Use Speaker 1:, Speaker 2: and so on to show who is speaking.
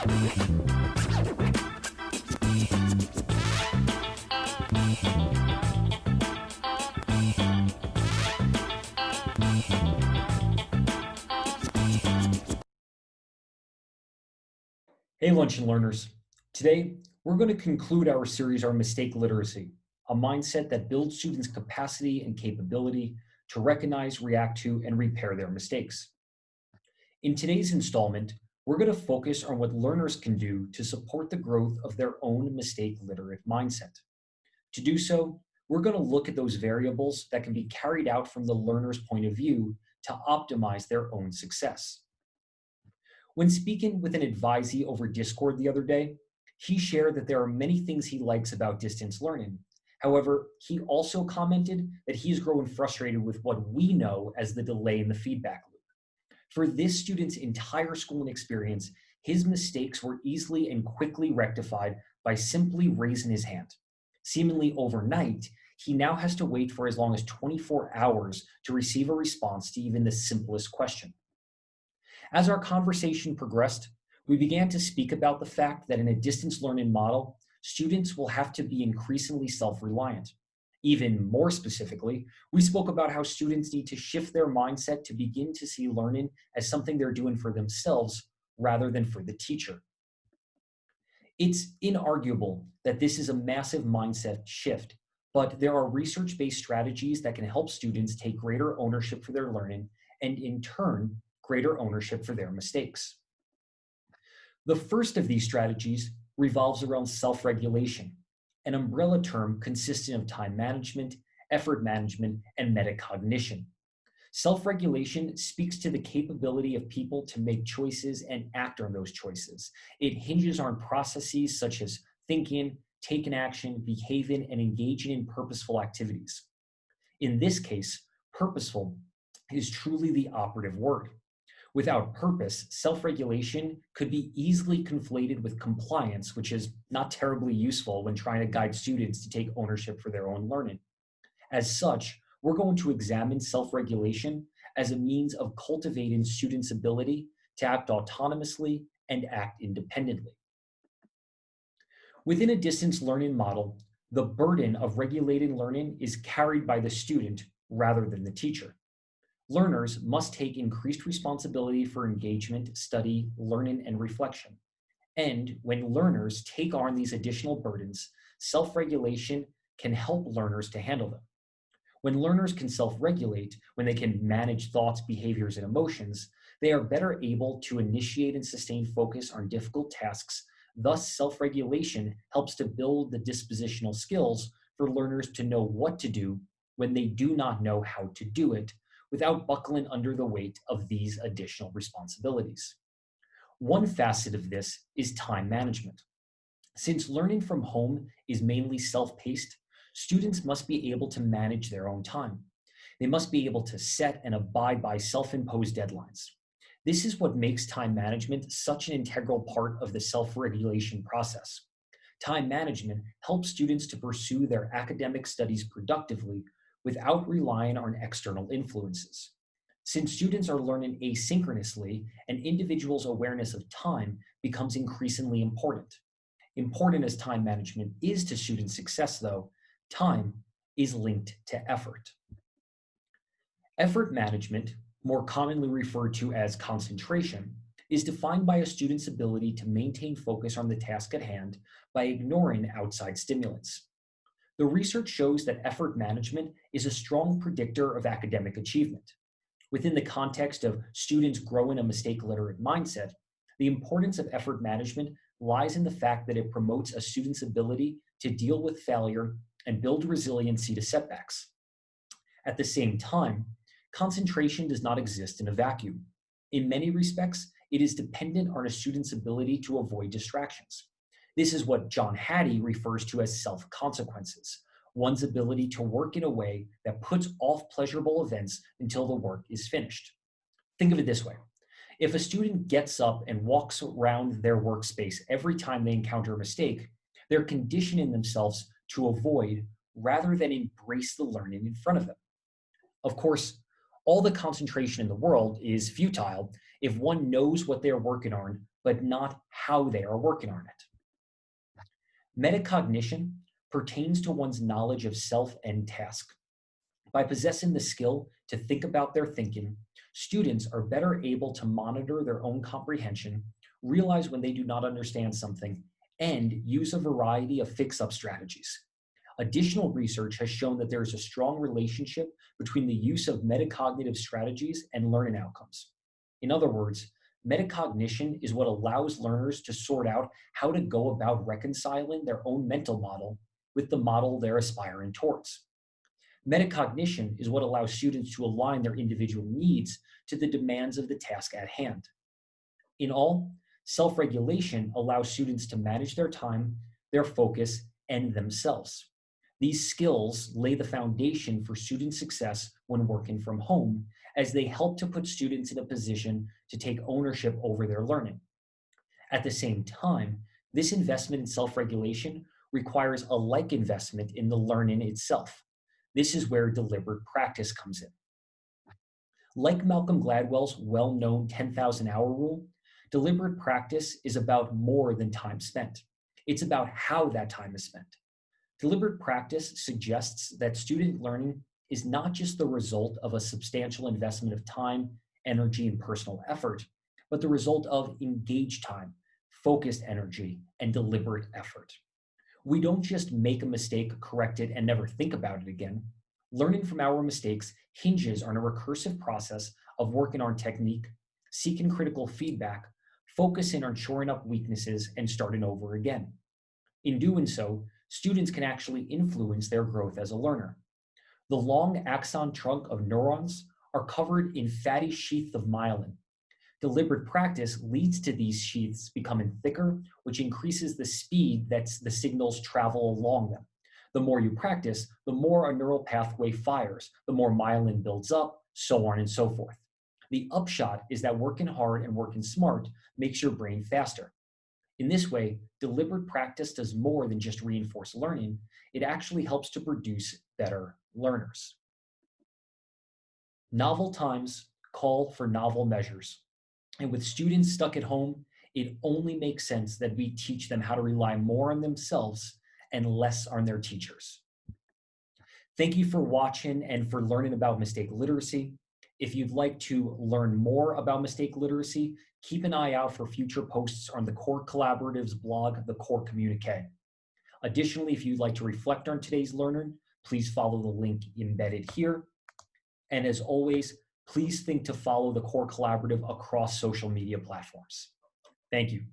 Speaker 1: Hey, Luncheon Learners. Today, we're going to conclude our series on mistake literacy, a mindset that builds students' capacity and capability to recognize, react to, and repair their mistakes. In today's installment, we're going to focus on what learners can do to support the growth of their own mistake literate mindset. To do so, we're going to look at those variables that can be carried out from the learner's point of view to optimize their own success. When speaking with an advisee over Discord the other day, he shared that there are many things he likes about distance learning. However, he also commented that he's grown frustrated with what we know as the delay in the feedback loop. For this student's entire schooling experience, his mistakes were easily and quickly rectified by simply raising his hand. Seemingly overnight, he now has to wait for as long as 24 hours to receive a response to even the simplest question. As our conversation progressed, we began to speak about the fact that in a distance learning model, students will have to be increasingly self-reliant. Even more specifically, we spoke about how students need to shift their mindset to begin to see learning as something they're doing for themselves rather than for the teacher. It's inarguable that this is a massive mindset shift, but there are research-based strategies that can help students take greater ownership for their learning and in turn, greater ownership for their mistakes. The first of these strategies revolves around self-regulation, an umbrella term consisting of time management, effort management, and metacognition. Self-regulation speaks to the capability of people to make choices and act on those choices. It hinges on processes such as thinking, taking action, behaving, and engaging in purposeful activities. In this case, purposeful is truly the operative word. Without purpose, self-regulation could be easily conflated with compliance, which is not terribly useful when trying to guide students to take ownership for their own learning. As such, we're going to examine self-regulation as a means of cultivating students' ability to act autonomously and act independently. Within a distance learning model, the burden of regulating learning is carried by the student rather than the teacher. Learners must take increased responsibility for engagement, study, learning, and reflection. And when learners take on these additional burdens, self-regulation can help learners to handle them. When learners can self-regulate, when they can manage thoughts, behaviors, and emotions, they are better able to initiate and sustain focus on difficult tasks. Thus, self-regulation helps to build the dispositional skills for learners to know what to do when they do not know how to do it, without buckling under the weight of these additional responsibilities. One facet of this is time management. Since learning from home is mainly self-paced, students must be able to manage their own time. They must be able to set and abide by self-imposed deadlines. This is what makes time management such an integral part of the self-regulation process. Time management helps students to pursue their academic studies productively without relying on external influences. Since students are learning asynchronously, an individual's awareness of time becomes increasingly important. Important as time management is to student success, though, time is linked to effort. Effort management, more commonly referred to as concentration, is defined by a student's ability to maintain focus on the task at hand by ignoring outside stimulants. The research shows that effort management is a strong predictor of academic achievement. Within the context of students growing a mistake-literate mindset, the importance of effort management lies in the fact that it promotes a student's ability to deal with failure and build resiliency to setbacks. At the same time, concentration does not exist in a vacuum. In many respects, it is dependent on a student's ability to avoid distractions. This is what John Hattie refers to as self-consequences, one's ability to work in a way that puts off pleasurable events until the work is finished. Think of it this way. If a student gets up and walks around their workspace every time they encounter a mistake, they're conditioning themselves to avoid rather than embrace the learning in front of them. Of course, all the concentration in the world is futile if one knows what they're working on, but not how they are working on it. Metacognition pertains to one's knowledge of self and task. By possessing the skill to think about their thinking, students are better able to monitor their own comprehension, realize when they do not understand something, and use a variety of fix-up strategies. Additional research has shown that there is a strong relationship between the use of metacognitive strategies and learning outcomes. In other words, metacognition is what allows learners to sort out how to go about reconciling their own mental model with the model they're aspiring towards. Metacognition is what allows students to align their individual needs to the demands of the task at hand. In all, self-regulation allows students to manage their time, their focus, and themselves. These skills lay the foundation for student success when working from home, as they help to put students in a position to take ownership over their learning. At the same time, this investment in self-regulation requires a like investment in the learning itself. This is where deliberate practice comes in. Like Malcolm Gladwell's well-known 10,000-hour rule, deliberate practice is about more than time spent. It's about how that time is spent. Deliberate practice suggests that student learning is not just the result of a substantial investment of time, energy, and personal effort, but the result of engaged time, focused energy, and deliberate effort. We don't just make a mistake, correct it, and never think about it again. Learning from our mistakes hinges on a recursive process of working on technique, seeking critical feedback, focusing on shoring up weaknesses, and starting over again. In doing so, students can actually influence their growth as a learner. The long axon trunk of neurons are covered in fatty sheaths of myelin. Deliberate practice leads to these sheaths becoming thicker, which increases the speed that the signals travel along them. The more you practice, the more a neural pathway fires, the more myelin builds up, so on and so forth. The upshot is that working hard and working smart makes your brain faster. In this way, deliberate practice does more than just reinforce learning. It actually helps to produce better learners. Novel times call for novel measures. And with students stuck at home, it only makes sense that we teach them how to rely more on themselves and less on their teachers. Thank you for watching and for learning about mistake literacy. If you'd like to learn more about mistake literacy, keep an eye out for future posts on the Core Collaborative's blog, The Core Communique. Additionally, if you'd like to reflect on today's learning, please follow the link embedded here. And as always, please think to follow the Core Collaborative across social media platforms. Thank you.